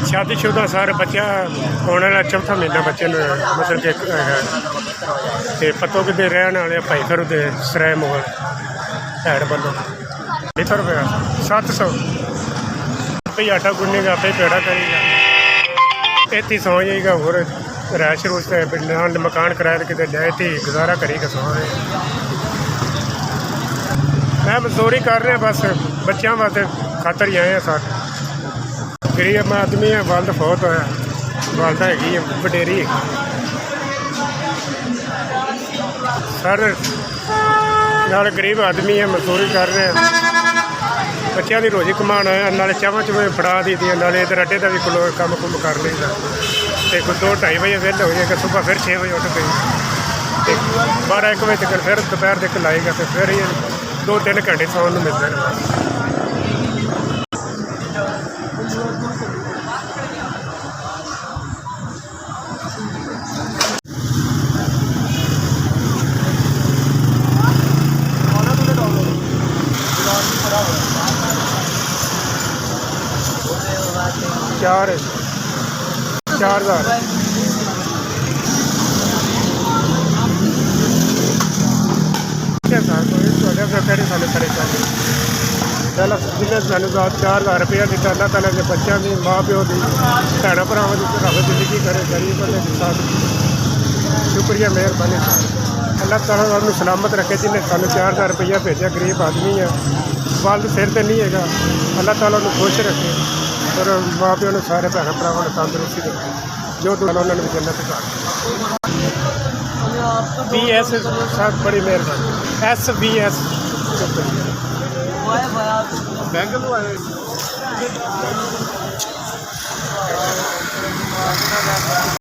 शादीशुदा सारे बच्चा होने वाला चौथा महीना बच्चे मतलब कि ते पतों के रहने वाले भाई फिर सराय मोहल हैड वालों 100 रुपया 700 आपे आटा गुनेगा आपे पेड़ा करेगा इतनी सौ जाएगा और रैश रूस मकान किराए कितने जाए थी गुजारा करेगा सौ मैं मजदूरी कर रहा बस बच्चों वास्ते खातर ही आए हैं सर गरीब आदमी है वालद फौत होया वालदा हैगी वडेरी है सर नाल गरीब आदमी है मजदूरी कर रहे हैं बच्चों की रोजी कमान आया नाले चावां चुवें फड़ा दी दी नाले इधर अड्डे का भी कम कुम कर लेगा तो कोई 2-2:30 बजे वेल हो जाएगा सुबह फिर 6 बजे उठ गई 12-1 बजे तक फिर दोपहर तक लाएगा तो फिर ये 2-3 घंटे सौन मिलते हैं 4,000 परेशानी पहला जिन्हें सानू 4,000 रुपया दिता अल्लाह ताला के बच्चों की माँ प्यो की भैन भरावान की रब जिंदगी करे गरीब बंदे के साथ शुक्रिया मेहरबानी अल्लाह ताला उन्होंने सलामत रखे जिन्हें सानू 4,000 रुपया भेजा गरीब आदमी है वालद सिर तो नहीं है अल्लाह ताला उन्होंने खुश रखे और माँ प्यो ने सारे भैन भरावान तंदुरुस्ती रखे जो उन्होंने भी जन्नत कर BS साहब बड़ी मेहरबानी SBS बैंक